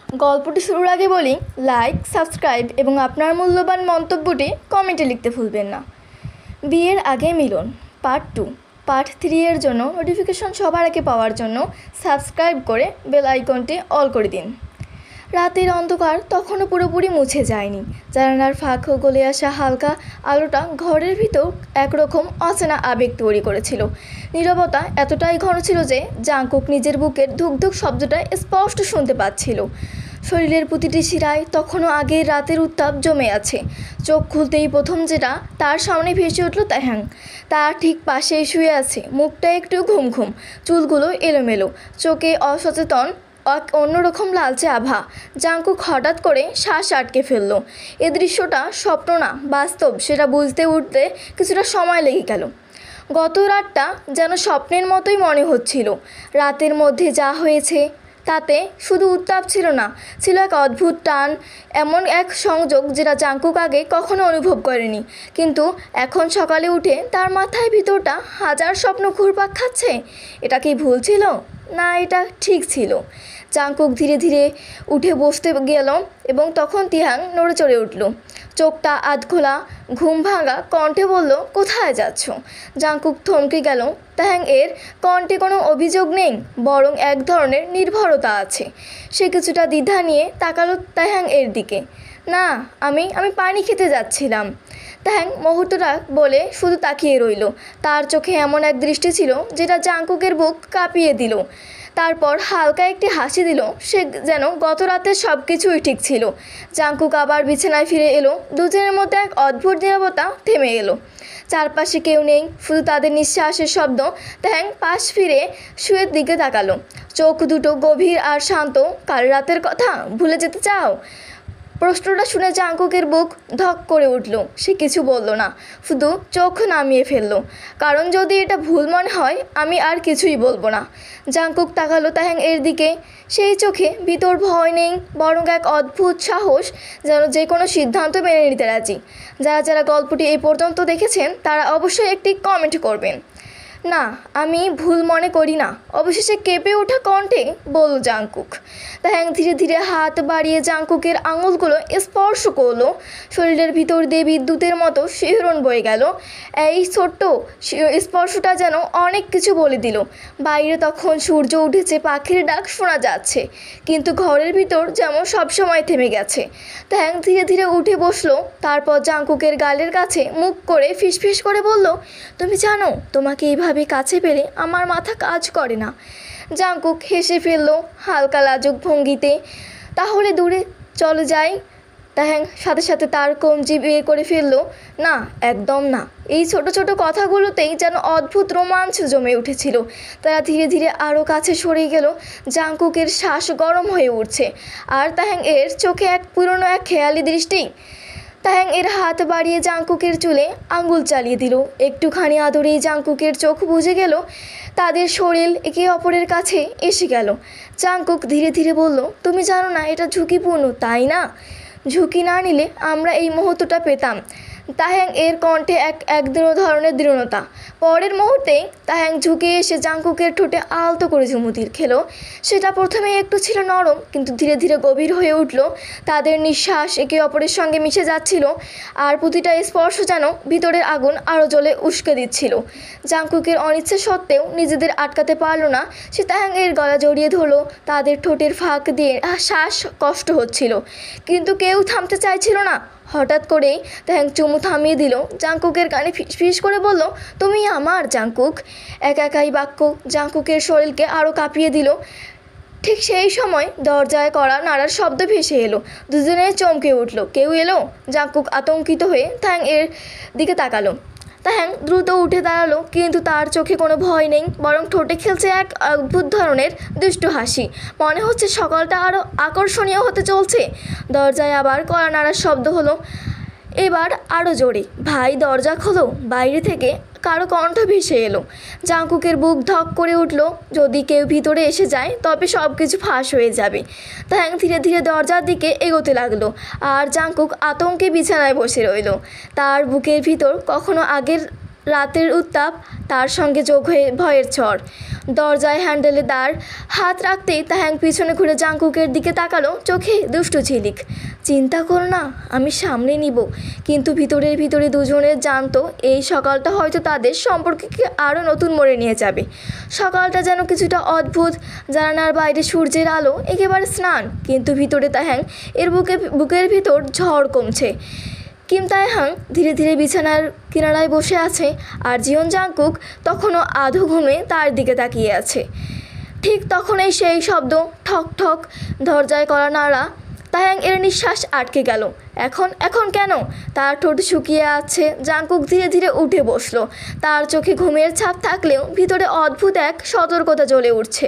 গল্পটি শুরুর আগে বলি, লাইক, সাবস্ক্রাইব এবং আপনার মূল্যবান মন্তব্যটি কমেন্টে লিখতে ভুলবেন না। বিয়ের আগে মিলন পার্ট 2। পার্ট 3 এর জন্য নোটিফিকেশন সবার আগে পাওয়ার জন্য সাবস্ক্রাইব করে বেল আইকনটি অল করে দিন। রাতের অন্ধকার তখনও পুরোপুরি মুছে যায়নি। জানালার ফাঁক গলে আসা হালকা আলোটা ঘরের ভিতর একরকম অচেনা আবেগ তৈরি করেছিল। নীরবতা এতটাই ঘন ছিল যে জাংকুক নিজের বুকের ধুকধুক শব্দটা স্পষ্ট শুনতে পাচ্ছিল। শরীরের প্রতিটি শিরায় তখনও আগের রাতের উত্তাপ জমে আছে। চোখ খুলতেই প্রথম যেটা তার সামনে ভেসে উঠল তাহ্যাং। তার ঠিক পাশেই শুয়ে আছে, মুখটা একটু ঘুম ঘুম, চুলগুলো এলোমেলো, চোখে অসচেতন এক অন্যরকম লালচে আভা। জাংকুক হঠাৎ করে শ্বাস আটকে ফেলল। এ দৃশ্যটা স্বপ্ন না বাস্তব সেটা বুঝতে উঠতে কিছুটা সময় লেগে গেল। গত রাতটা যেন স্বপ্নের মতোই মনে হচ্ছিল। রাতের মধ্যে যা হয়েছে তাতে শুধু উত্তাপ ছিল না, ছিল এক অদ্ভুত টান, এমন এক সংযোগ যেটা জাংকুক আগে কখনো অনুভব করেনি। কিন্তু এখন সকালে উঠে তার মাথায় ভিতরটা হাজার স্বপ্ন ঘুরপাক খাচ্ছে। এটা কি ভুল ছিল না এটা ঠিক ছিল? জাংকুক ধীরে ধীরে উঠে বসতে গেল এবং তখন তিহাং নড়ে চড়ে উঠল। চোখটা আধখোলা, ঘুম ভাঙা কণ্ঠে বলল, কোথায় যাচ্ছ? জাংকুক থমকে গেল। তাহ্যাং এর কণ্ঠে কোনো অভিযোগ নেই, বরং এক ধরনের নির্ভরতা আছে। সে কিছুটা দ্বিধা নিয়ে তাকালো তাহ্যাং এর দিকে। না, আমি পানি খেতে যাচ্ছিলাম। তাহ্যাং মুহূর্তটা বলে শুধু তাকিয়ে রইল। তার চোখে এমন এক দৃষ্টি ছিল যেটা জাংকুকের বুক কাঁপিয়ে দিল। তারপর হালকা একটি হাসি দিল, সে যেন গত রাতের সব কিছুই ঠিক ছিল। জাংকুক আবার বিছানায় ফিরে এলো। দুজনের মধ্যে এক অদ্ভুত নীরবতা থেমে এলো। চারপাশে কেউ নেই, শুধু তাদের নিঃশ্বাসের শব্দ। তাহ্যাং পাশ ফিরে শুয়ের দিকে তাকালো, চোখ দুটো গভীর আর শান্ত। কাল রাতের কথা ভুলে যেতে চাও? প্রশ্নটা শুনে জাংকুকের বুক ধক করে উঠল। সে কিছু বলল না, শুধু চোখ নামিয়ে ফেলল। কারণ যদি এটা ভুল মনে হয় আমি আর কিছুই বলবো না। জাংকুক তাকালো তাহ্যাং এর দিকে। সেই চোখে ভিতর ভয় নেই, বরং এক অদ্ভুত সাহস, যেন যে কোনো সিদ্ধান্ত মেনে নিতে রাজি। যারা যারা গল্পটি এই পর্যন্ত দেখেছেন তারা অবশ্যই একটি কমেন্ট করবেন। না, আমি ভুল মনে করি না, অবশেষে কেঁপে ওঠা কণ্ঠে বলল জাংকুক। তাহ্যাং ধীরে ধীরে হাত বাড়িয়ে জাংকুকের আঙুলগুলো স্পর্শ করলো। শরীরের ভিতর দিয়ে বিদ্যুতের মতো শিহরণ বয়ে গেল। এই ছোট্ট স্পর্শটা যেন অনেক কিছু বলে দিল। বাইরে তখন সূর্য উঠেছে, পাখির ডাক শোনা যাচ্ছে, কিন্তু ঘরের ভিতর যেমন সবসময় থেমে গেছে। তাহ্যাং ধীরে ধীরে উঠে বসলো। তারপর জাংকুকের গালের কাছে মুখ করে ফিসফিস করে বলল, তুমি জানো, তোমাকে এইভাবে কাছে পেলে আমার মাথা কাজ করে না। জাংকুক হেসে ফেলল হালকা লাজুক ভঙ্গিতে। তাহলে দূরে চলে যাই? তাহ্যাং সাথে সাথে তার কবজি বের করে ফেলল। না, একদম না। এই ছোট ছোট কথাগুলোতেই যেন অদ্ভুত রোমাঞ্চ জমে উঠেছিল। তারা ধীরে ধীরে আরও কাছে সরে গেল। জাংকুকের শ্বাস গরম হয়ে উঠছে, আর তাহ্যাং এর চোখে এক পুরনো এক খেয়ালি দৃষ্টি। তাহ্যাং এর হাত বাড়িয়ে জাংকুকের চুলে আঙুল চালিয়ে দিল। একটুখানি আদরেই জাংকুকের চোখ বুজে গেল। তাদের শরীর একে অপরের কাছে এসে গেল। জাংকুক ধীরে ধীরে বলল, তুমি জানো না এটা ঝুঁকিপূর্ণ, তাই না? ঝুঁকি না নিলে আমরা এই মুহূর্তটা পেতাম। তাহ্যাং এর কণ্ঠে এক ধরনের দৃঢ়তা। পরের মুহূর্তেই তাহ্যাং ঝুঁকে এসে জাংকুকের ঠোঁটে আলতো করে চুমু খেলো। সেটা প্রথমে একটু ছিল নরম, কিন্তু ধীরে ধীরে গভীর হয়ে উঠল। তাদের নিঃশ্বাস একে অপরের সঙ্গে মিশে যাচ্ছিল, আর প্রতিটা স্পর্শ যেন ভিতরের আগুন আরও জ্বলে উস্কে দিচ্ছিল। জাংকুকের অনিচ্ছা সত্ত্বেও নিজেদের আটকাতে পারল না। সে তাহ্যাং এর গলা জড়িয়ে ধরল। তাদের ঠোঁটের ফাঁক দিয়ে শ্বাস কষ্ট হচ্ছিল, কিন্তু কেউ থামতে চাইছিল না। হঠাৎ করেই তাহ্যাং চুমু থামিয়ে দিল। জাংকুকের কানে ফিসফিস করে বলল, তুমি আমার। জাংকুক একাই বাক্য জাংকুকের শরীরকে আরও কাঁপিয়ে দিল। ঠিক সেই সময় দরজায় কড়া নাড়ার শব্দ ভেসে এলো। দুজনে চমকে উঠল। কেউ এলো? জাংকুক আতঙ্কিত হয়ে তাহ্যাং এর দিকে তাকালো। তাহ্যাং দ্রুত উঠে দাঁড়ালো, কিন্তু তার চোখে কোনো ভয় নেই, বরং ঠোঁটে খেলছে এক অদ্ভুত ধরনের দুষ্টু হাসি। মনে হচ্ছে সকালটা আরও আকর্ষণীয় হতে চলছে। দরজায় আবার কড়া নাড়ার শব্দ হলো, এবার আরও জোরে। ভাই, দরজা খোলো। বাইরে থেকে কারো কণ্ঠ ভেসে এলো। জাংকুকের বুক ধক করে উঠল। যদি কেউ ভিতরে এসে যায় তবে সব কিছু ফাঁস হয়ে যাবে। তাহ্যাং ধীরে ধীরে দরজার দিকে এগোতে লাগলো, আর জাংকুক আতঙ্কে বিছানায় বসে রইল। তার বুকের ভিতর কখনো আগের রাতের উত্তাপ, তার সঙ্গে যোগ হয়ে ভয়ের ঝড়। দরজায় হ্যান্ডেলে দাঁড় হাত রাখতেই তাহ্যাং পিছনে ঘুরে জাংকুকের দিকে তাকালো, চোখে দুষ্টু ঝিলিক। চিন্তা করো না, আমি সামলে নিব। কিন্তু ভিতরে দুজনে জানতো এই সকালটা হয়তো তাদের সম্পর্ককে আরও নতুন মোড়ে নিয়ে যাবে। সকালটা যেন কিছুটা অদ্ভুত, জানালার বাইরে সূর্যের আলো একেবারে স্নান, কিন্তু ভিতরে তাহ্যাং এর বুকের ভিতর ঝড় কমছে। কিম তাইহাং ধীরে ধীরে বিছানার কিনারায় বসে আছে, আর জিয়ন জাংকুক তখনও আধো ঘুমে তার দিকে তাকিয়ে আছে। ঠিক তখনই সেই শব্দ, ঠক ঠক, দরজায় করা নাড়া। তাইহাং এর নিঃশ্বাস আটকে গেল। এখন কেন? তার ঠোঁট শুকিয়ে আছে। জাংকুক ধীরে ধীরে উঠে বসলো। তার চোখে ঘুমের ছাপ থাকলেও ভিতরে অদ্ভুত এক সতর্কতা জ্বলে উঠছে।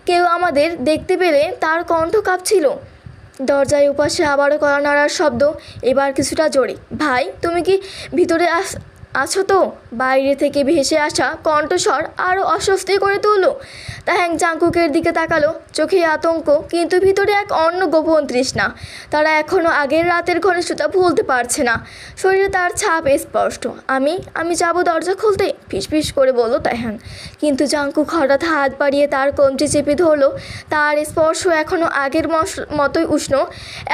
কেউ আমাদের দেখতে পেলে তার কণ্ঠ কাঁপছিল। দরজায় উপাসে আবারও কড়া নাড়ার শব্দ, এবার কিছুটা জোরে। ভাই, তুমি কি ভিতরে আছো তো? বাইরে থেকে ভেসে আসা কণ্ঠস্বর আরও অস্বস্তি করে তুলল। তাহ্যাং জাংকুকের দিকে তাকালো, চোখে আতঙ্ক, কিন্তু ভিতরে এক অন্য গোপন তৃষ্ণা। তারা এখনও আগের রাতের ঘনিষ্ঠতা ভুলতে পারছে না। শরীরে তার ছাপ স্পষ্ট। আমি যাব দরজা খুলতে, ফিসফিস করে বলল তাহ্যাং। কিন্তু জাংকুক হঠাৎ হাত বাড়িয়ে তার কমটি চেপে ধরল। তার স্পর্শ এখনও আগের মতোই উষ্ণ,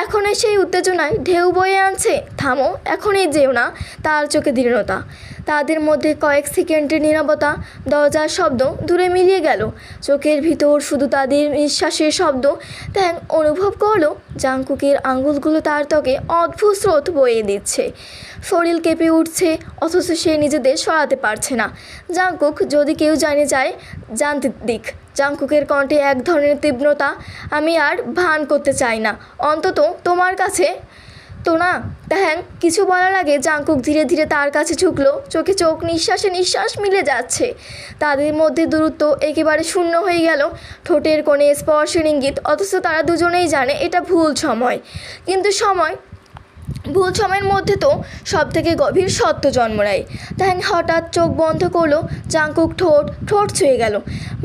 এখনই সেই উত্তেজনায় ঢেউ বয়ে আনছে। থামো, এখনই যেও না। তার চোখে দৃঢ়তা। তাদের মধ্যে কয়েক সেকেন্ডের নীরবতা। দরজার শব্দ দূরে মিলিয়ে গেল। চোখের ভিতর শুধু তাদের নিঃশ্বাসের শব্দ। তাহ্যাং অনুভব করলো জাংকুকের আঙুলগুলো তার ত্বকে অদ্ভুত স্রোত বয়ে দিচ্ছে। শরীর কেঁপে উঠছে, অথচ সে নিজেদের সরাতে পারছে না। জাংকুক, যদি কেউ জানতে দিক। জাংকুকের কণ্ঠে এক ধরনের তীব্রতা। আমি আর ভান করতে চাই না, অন্তত তোমার কাছে তো না। তাহ্যাং কিছু বলার আগে জাংকুক ধীরে ধীরে তার কাছে ঝুঁকলো। চোখে চোখ, নিঃশ্বাসে নিঃশ্বাস মিলে যাচ্ছে। তাদের মধ্যে দূরত্ব একেবারে শূন্য হয়ে গেল। ঠোঁটের কোণে স্পর্শের ইঙ্গিত, অথচ তারা দুজনেই জানে এটা ভুল সময়। কিন্তু ভুল সময়ের মধ্যে তো সব থেকে গভীর সত্য জন্ম নেয়। তাহ্যাং হঠাৎ চোখ বন্ধ করলো। জাংকুক ঠোঁট ছুঁয়ে গেল,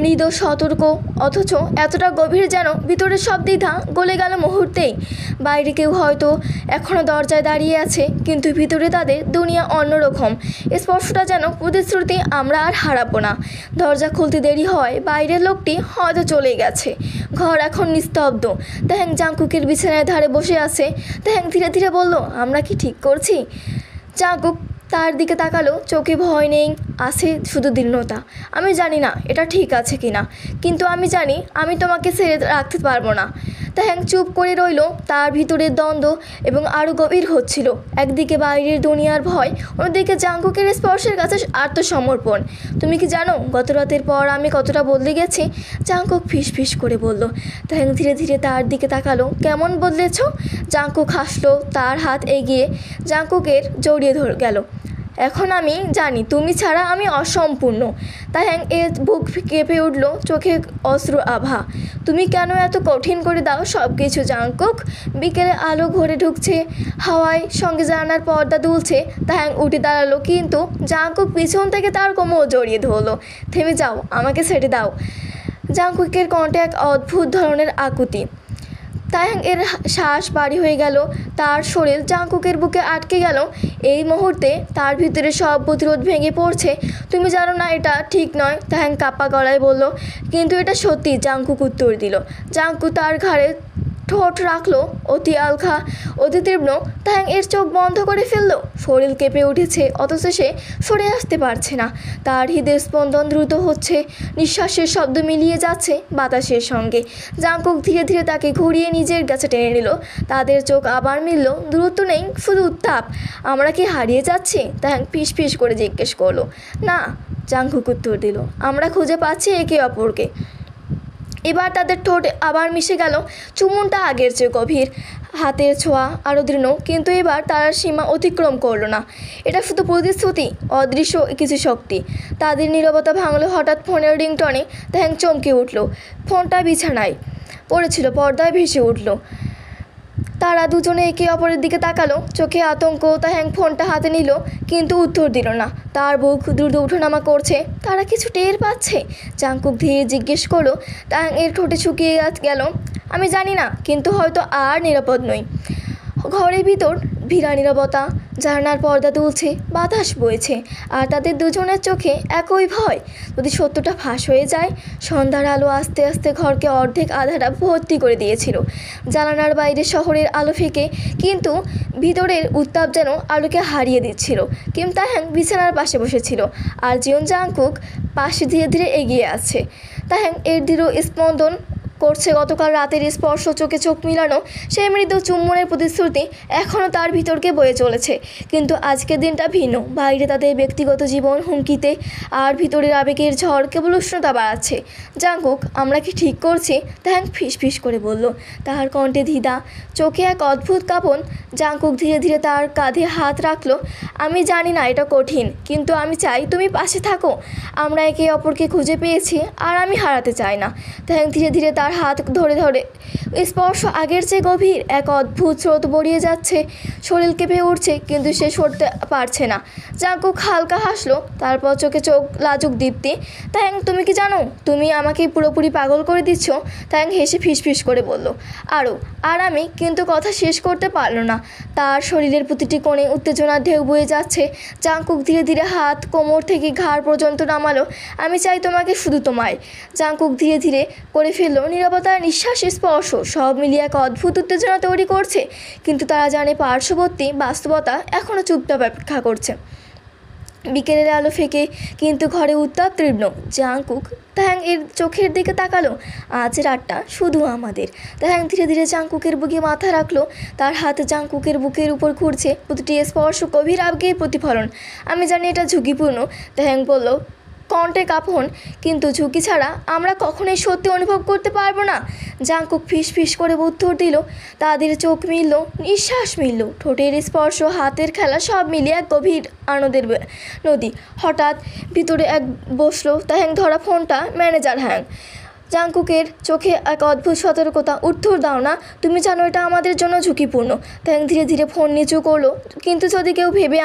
মৃদু সতর্ক, অথচ এতটা গভীর যেন ভিতরের সব দ্বিধা গলে গেল মুহূর্তেই। বাইরে কেউ হয়তো এখনও দরজায় দাঁড়িয়ে আছে, কিন্তু ভিতরে তাদের দুনিয়া অন্যরকম। স্পর্শটা যেন প্রতিশ্রুতি, আমরা আর হারাবো না। দরজা খুলতে দেরি হয়, বাইরের লোকটি হয়তো চলে গেছে। ঘর এখন নিস্তব্ধ। তাহ্যাং জাংকুকের বিছানায় ধারে বসে আছে। তাহ্যাং ধীরে ধীরে বলল, আমরা কি ঠিক করছি? জাংকুক তার দিকে তাকালো, চোখে ভয় নেই, আছে শুধু দৃঢ়তা। আমি জানি না এটা ঠিক আছে কি না, কিন্তু আমি জানি আমি তোমাকে ছেড়ে রাখতে পারবো না। তাহ্যাং চুপ করে রইল। তার ভিতরের দ্বন্দ্ব এবং আরও গভীর হচ্ছিল। একদিকে বাইরের দুনিয়ার ভয়, অন্যদিকে জাংকুকের স্পর্শের কাছে আত্মসমর্পণ। তুমি কি জানো গত রাতের পর আমি কতটা বদলে গেছি? জাংকুক ফিসফিস করে বলল। তাহ্যাং ধীরে ধীরে তার দিকে তাকালো। কেমন বদলেছ? জাংকুক হাসলো, তার হাত এগিয়ে জাংকুকের জড়িয়ে গেল। এখন আমি জানি তুমি ছাড়া আমি অসম্পূর্ণ। তাহ্যাং এর বুক কেঁপে উঠল, চোখে অশ্রু আভা। তুমি কেন এত কঠিন করে দাও সব কিছু জাংকুক? বিকেলে আলো ঘরে ঢুকছে, হাওয়ায় সঙ্গে জানালার পর্দা দুলছে। তাহ্যাং উঠে দাঁড়ালো, কিন্তু জাংকুক পিছন থেকে তার কোমর জড়িয়ে ধরলো। থেমে যাও, আমাকে ছেড়ে দাও। জাংকুকের কণ্ঠে এক অদ্ভুত ধরনের আকুতি। তাহ্যাং এর শ্বাস ভারী হয়ে গেল, তার শরীর জাংকুকের বুকে আটকে গেল। এই মুহূর্তে তার ভিতরে সব প্রতিরোধ ভেঙে পড়ছে। তুমি জানো না এটা ঠিক নয়, তাহ্যাং কাঁপা গলায় বলল। কিন্তু এটা সত্যি, জাংকুক উত্তর দিল। জাংকুক তার ঘাড়ে ঠোঁট রাখলো, অতি আলখা, অতি তীব্র। তাহ্যাং এর চোখ বন্ধ করে ফেললো। শরীর কেঁপে উঠেছে, অথচ সে সরে আসতে পারছে না। তার হৃদয় স্পন্দন দ্রুত হচ্ছে, নিঃশ্বাসের শব্দ মিলিয়ে যাচ্ছে বাতাসের সঙ্গে। জাংকুক ধীরে ধীরে তাকে ঘুরিয়ে নিজের কাছে টেনে নিল। তাদের চোখ আবার মিলল। দূরত্ব নেই, শুধু উত্তাপ। আমরা কি হারিয়ে যাচ্ছি? তাহ্যাং ফিস করে জিজ্ঞেস করলো। না, জাংকুক উত্তর দিল, আমরা খুঁজে পাচ্ছি একে অপরকে। এবার তাদের ঠোঁট আবার মিশে গেল। চুমুনটা আগের চেয়ে গভীর, হাতের ছোঁয়া আরও দৃঢ়, কিন্তু এবার তারা সীমা অতিক্রম করলো না। এটা শুধু প্রতিশ্রুতি, অদৃশ্য কিছু শক্তি। তাদের নীরবতা ভাঙলো হঠাৎ ফোনের রিংটনে। তাহ্যাং চমকে উঠল। ফোনটা বিছানায় পড়েছিল, পর্দায় ভেসে উঠল। তারা দুজনে একে অপরের দিকে তাকালো, চোখে আতঙ্ক। তাহ্যাং ফোনটা হাতে নিল, কিন্তু উত্তর দিল না। তার বুক দ্রুত উঠোনামা করছে। তারা কিছু টের পাচ্ছে? জাংকুক ধীরে জিজ্ঞেস করলো। তাহ্যাং এর ঠোঁটে শুকিয়ে গেল। আমি জানি না, কিন্তু হয়তো আর নিরাপদ নই। ঘরের ভিতর ভিড়া নীরবতা। জানালার পর্দা দুলছে, বাতাস বইছে, আর তাদের দুজনের চোখে একই ভয়। যদি সত্যটা ফাঁস হয়ে যায়। সন্ধ্যার আলো আস্তে আস্তে ঘরকে অর্ধেক আধারা ভর্তি করে দিয়েছিল। জানালার বাইরে শহরের আলো ফেঁকে, কিন্তু ভিতরের উত্তাপ যেন আলোকে হারিয়ে দিচ্ছিল। কিম তাহ্যাং বিছানার পাশে বসেছিল, আর জিয়ন জাংকুক পাশে ধীরে ধীরে এগিয়ে আসছে। তাহ্যাং এর দৃঢ় স্পন্দন করছে। গতকাল রাতের স্পর্শ, চোখে চোখ মিলানো, সেই মৃদু চুম্বনের প্রতিশ্রুতি এখনও তার ভিতরকে বয়ে চলেছে। কিন্তু আজকের দিনটা ভিন্ন। বাইরে তাদের ব্যক্তিগত জীবন হুমকিতে, আর ভিতরের আবেগের ঝড় কেবল উষ্ণতা বাড়াচ্ছে। জাংকুক, আমরা কি ঠিক করছি? তাহ্যাং ফিস করে বলল, তাহার কণ্ঠে দ্বিধা, চোখে এক অদ্ভুত কাঁপন। জাংকুক ধীরে ধীরে তার কাঁধে হাত রাখলো। আমি জানি না এটা কঠিন, কিন্তু আমি চাই তুমি পাশে থাকো। আমরা একে অপরকে খুঁজে পেয়েছি, আর আমি হারাতে চাই না। তাহ্যাং ধীরে ধীরে তার হাত ধরে ধরে স্পর্শ আগের চেয়ে গভীর। এক অদ্ভুত স্রোত বড়িয়ে যাচ্ছে, শরীর কেঁপে উঠছে, কিন্তু সে সরতে পারছে না। জাংকুক হালকা হাসলো, তারপর চোখে চোখ লাজুক দীপ্তি। তাহ্যাং, তুমি কি জানো তুমি আমাকে পুরোপুরি পাগল করে দিচ্ছ? তাহ্যাং হেসে ফিস করে বলল, আর আমি কিন্তু কথা শেষ করতে পারল না। তার শরীরের প্রতিটি কোণে উত্তেজনার ঢেউ বয়ে যাচ্ছে। জাংকুক ধীরে ধীরে হাত কোমর থেকে ঘাড় পর্যন্ত নামালো। আমি চাই তোমাকে, শুধু তোমায়। জাংকুক ধীরে ধীরে করে ফেলল। নীরবতার নিঃশ্বাস, স্পর্শ সব মিলিয়ে এক অদ্ভুত উত্তেজনা তৈরি করছে। কিন্তু তারা জানে পার্শ্ববর্তী বাস্তবতা এখনও চুপচাপ অপেক্ষা করছে। বিকেলের আলো ফেঁকে, কিন্তু ঘরে উত্তাপ তীব্র। জাংকুক তাহ্যাং এর চোখের দিকে তাকালো। আজ রাতটা শুধু আমাদের। তাহ্যাং ধীরে ধীরে জাংকুকের বুকে মাথা রাখলো। তার হাত জাংকুকের বুকের উপর ঘুরছে, প্রতিটি স্পর্শ গভীর আবেগের প্রতিফলন। আমি জানি এটা ঝুঁকিপূর্ণ, তাহ্যাং বলল, কণ্ঠে কাঁপন, কিন্তু ঝুঁকি ছাড়া আমরা কখনোই সত্যি অনুভব করতে পারবো না। জাংকুক ফিস করে উত্তর দিল। তাদের চোখ মিলল, নিঃশ্বাস মিলল, ঠোঁটের স্পর্শ, হাতের খেলা সব মিলিয়ে এক গভীর আনন্দের নদী। হঠাৎ ভিতরে এক বসলো। তাহ্যাং ধরা ফোনটা। Manager hang. জাংকুকের চোখে এক অদ্ভুত সতর্কতা। উত্তর দাও না, তুমি জানো এটা আমাদের জন্য ঝুঁকিপূর্ণ। তাহ্যাং ধীরে ধীরে ফোন নিচু করলো। কিন্তু যদি কেউ ভেবে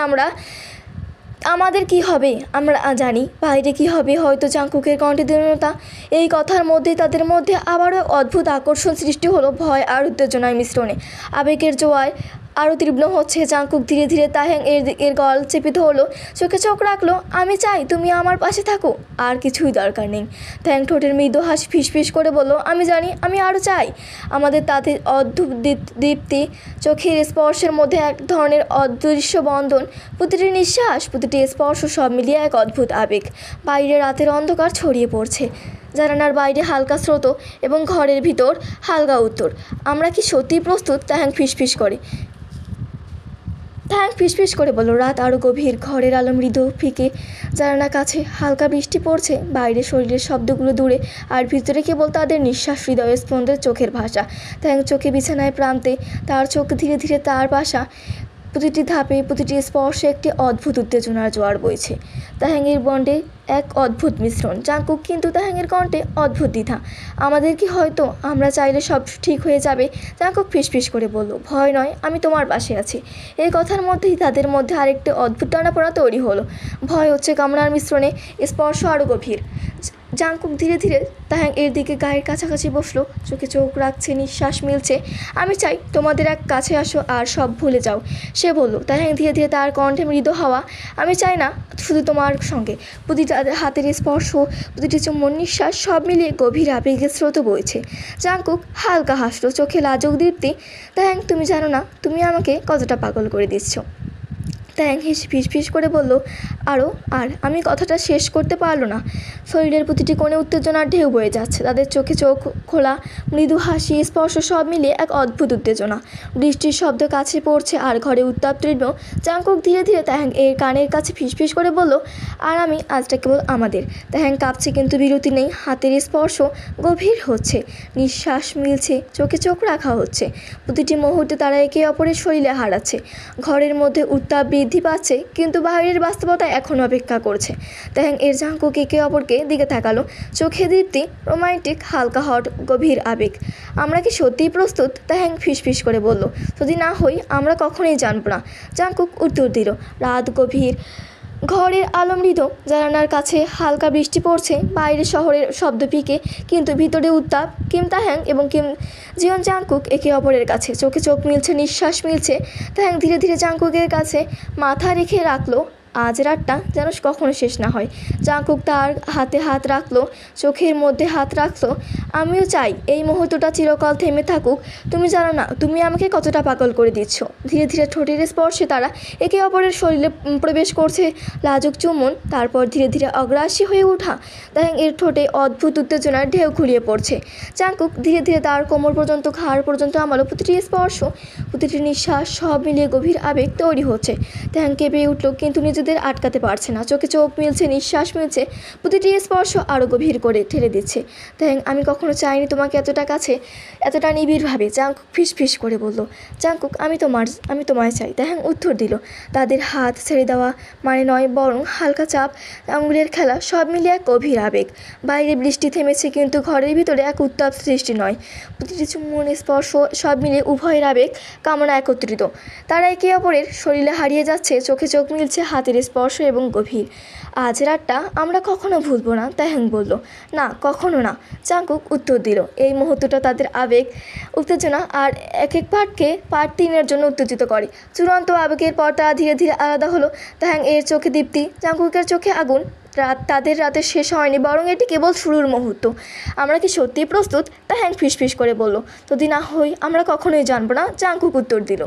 আমাদের কি হবে? আমরা জানি বাইরে কি হবে। হয়তো জাংকুকের কণ্ঠে দৃঢ়তা। এই কথার মধ্যেই তাদের মধ্যে আবারও অদ্ভুত আকর্ষণ সৃষ্টি হলো, ভয় আর উত্তেজনার মিশ্রণে। আবেগের জোয়ার আরও তীব্র হচ্ছে। জাংকুক ধীরে ধীরে তাহ্যাং এর গল চেপে ধরলো, চোখে চোখ রাখলো। আমি চাই তুমি আমার পাশে থাকো, আর কিছুই দরকার নেই। তাহ্যাং ঠোঁটের মৃদু হাসি ফিস করে বলল, আমি জানি, আমি আরও চাই। আমাদের তাদের অদ্ভুত দীপ্তি, চোখের স্পর্শের মধ্যে এক ধরনের অদৃশ্য বন্ধন। প্রতিটি নিঃশ্বাস, প্রতিটি স্পর্শ সব মিলিয়ে এক অদ্ভুত আবেগ। বাইরে রাতের অন্ধকার ছড়িয়ে পড়ছে। জানালার বাইরে হালকা স্রোত, এবং ঘরের ভিতর হালকা উত্তর। আমরা কি সত্যিই প্রস্তুত? তাহ্যাং ফিস করে বলল। রাত আরও গভীর, ঘরের আলো মৃদু ফিকে। জানালার কাছে হালকা বৃষ্টি পড়ছে, বাইরে শরীরের শব্দগুলো দূরে, আর ভিতরে কেবল তাদের নিঃশ্বাস, হৃদয় স্পন্দের, চোখের ভাষা। তাহ্যাং চোখে বিছানায় প্রান্তে, তার চোখ ধীরে ধীরে তার ভাষা। প্রতিটি ধাপে, প্রতিটি স্পর্শে একটি অদ্ভুত উত্তেজনার জোয়ার বইছে। তাহ্যাংয়ের বন্ডে এক অদ্ভুত মিশ্রণ। জাংকুক কিন্তু তাহ্যাংয়ের কণ্ঠে অদ্ভুত দ্বিধা। আমাদের কি হয়তো আমরা চাইলে সব ঠিক হয়ে যাবে? জাংকুক ফিস করে বলল, ভয় নয়, আমি তোমার পাশে আছি। এই কথার মধ্যেই তাদের মধ্যে আরেকটি অদ্ভুত টানাপোড়া তৈরি হলো। ভয় হচ্ছে কামনার মিশ্রণে, স্পর্শ আরও গভীর। জাংকুক ধীরে ধীরে তাহ্যাং এর দিকে গায়ের কাছাকাছি বসলো, চোখে চোখ রাখছে, নিঃশ্বাস মিলছে। আমি চাই তোমাদের এক কাছে আসো আর সব ভুলে যাও, সে বলল। তাহ্যাং ধীরে ধীরে তার কণ্ঠে মৃদু হাওয়া। আমি চাই না শুধু তোমার সঙ্গে। প্রতিটা হাতের স্পর্শ, প্রতিটি চুম্বন, নিঃশ্বাস সব মিলিয়ে গভীর আবেগের স্রোত বইছে। জাংকুক হালকা হাসলো, চোখে লাজুক দীপ্তি। তাহ্যাং, তুমি জানো না তুমি আমাকে কতটা পাগল করে দিচ্ছ। তাহ্যাং হেসে ফিস করে বলল, আর আমি কথাটা শেষ করতে পারল না। শরীরের প্রতিটি কোণে উত্তেজনার ঢেউ বয়ে যাচ্ছে। তাদের চোখে চোখ খোলা, মৃদু হাসি, স্পর্শ সব মিলিয়ে এক অদ্ভুত উত্তেজনা। বৃষ্টির শব্দ কাছে পড়ছে, আর ঘরে উত্তাপ তীব্র। জাংকুক ধীরে ধীরে তাহ্যাং এর কানের কাছে ফিস করে বলল, আর আমি আজটা কেবল আমাদের। তাহ্যাং কাঁপছে, কিন্তু বিরতি নেই। হাতের স্পর্শ গভীর হচ্ছে, নিঃশ্বাস মিলছে, চোখে চোখ রাখা হচ্ছে। প্রতিটি মুহূর্তে তারা একে অপরের শরীরে হারাচ্ছে। ঘরের মধ্যে উত্তাপ বৃদ্ধি পাচ্ছে, কিন্তু বাইরের বাস্তবতা এখনও অপেক্ষা করছে। তাহ্যাং এর জাংকুক একে অপরকে দিকে তাকালো, চোখে দীপ্তি, রোমান্টিক, হালকা হট, গভীর আবেগ। আমরা কি সত্যিই প্রস্তুত? তাহ্যাং ফিস করে বলল, যদি না হই আমরা কখনোই জানব না। জাংকুক উত্তর দিল। রাত গভীর, ঘরের আলো মৃদু, জানালার কাছে হালকা বৃষ্টি পড়ছে, বাইরে শহরের শব্দ পিকে, কিন্তু ভিতরে উত্তাপ। কিম তাহ্যাং এবং কিম জিয়ন জাংকুক একে অপরের কাছে, চোখে চোখ মিলছে, নিঃশ্বাস মিলছে। তাহ্যাং ধীরে ধীরে জাংকুকের কাছে মাথা রেখে রাখলো। আজ রাতটা যেন কখনো শেষ না হয়। জাংকুক তার হাতে হাত রাখলো, চোখের মধ্যে হাত রাখলো। আমিও চাই এই মুহূর্তটা চিরকাল থেমে থাকুক। তুমি জানো না তুমি আমাকে কতটা পাগল করে দিচ্ছ। ধীরে ধীরে ঠোঁটের স্পর্শে তারা একে অপরের শরীরে প্রবেশ করছে, লাজুক চুমুন, তারপর ধীরে ধীরে অগ্রাসী হয়ে ওঠা। তাহ্যাং এর ঠোঁটে অদ্ভুত উত্তেজনার ঢেউ খুলিয়ে পড়ছে। জাংকুক ধীরে ধীরে তার কোমর পর্যন্ত, ঘাড় পর্যন্ত আমালো। প্রতিটি স্পর্শ, প্রতিটি নিঃশ্বাস সব মিলিয়ে গভীর আবেগ তৈরি হচ্ছে। তাহ্যাং কেঁপে উঠল, কিন্তু নিজেদের আটকাতে পারছে না। চোখে চোখ মিলছে, নিঃশ্বাস মিলছে, প্রতিটি স্পর্শ আরও গভীর করে ঠেলে দিচ্ছে। তাহ্যাং আমি কখনো চাইনি তোমাকে এতটা কাছে, এতটা নিবিড়ভাবে। জাংকুক ফিস ফিস করে বলল। জাংকুক আমি তোমায় চাই। তাহ্যাং উত্তর দিল। তাদের হাত ছেড়ে দেওয়া মানে নয়, বরং হালকা চাপ, আঙুলের খেলা, সব মিলিয়ে এক গভীর আবেগ। বাইরে বৃষ্টি থেমেছে, কিন্তু ঘরের ভিতরে এক উত্তাপ সৃষ্টি নয়। প্রতিটি চুম্বন, স্পর্শ সব মিলিয়ে উভয়ের আবেগ কামনা একত্রিত। তারা একে অপরের শরীরে হারিয়ে যাচ্ছে, চোখে চোখ মিলছে, হাতের স্পর্শ এবং গভীর। আজ রাতটা আমরা কখনো ভুলবো না, তাহ্যাং বলল। না, কখনো না, জাংকুক উত্তর দিল। এই মুহূর্তটা তাদের আবেগ, উত্তেজনা আর এক এক পার্ট 3-এর জন্য উত্তেজিত করে। চূড়ান্ত আবেগের পর তারা ধীরে ধীরে আলাদা হলো। তাহ্যাং এর চোখে দীপ্তি, জাংকুকের চোখে আগুন। তাদের রাতে শেষ হয়নি, বরং এটি কেবল শুরুর মুহূর্ত। আমরা কি সত্যিই প্রস্তুত? তাহ্যাং ফিসফিস করে বলল। যদি না হই আমরা কখনোই জানবো না, জাংকুক উত্তর দিল।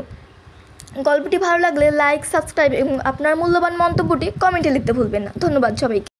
গল্পটি ভালো লাগলে লাইক, সাবস্ক্রাইব এবং আপনার মূল্যবান মন্তব্যটি কমেন্টে লিখতে ভুলবেন না। ধন্যবাদ সবাইকে।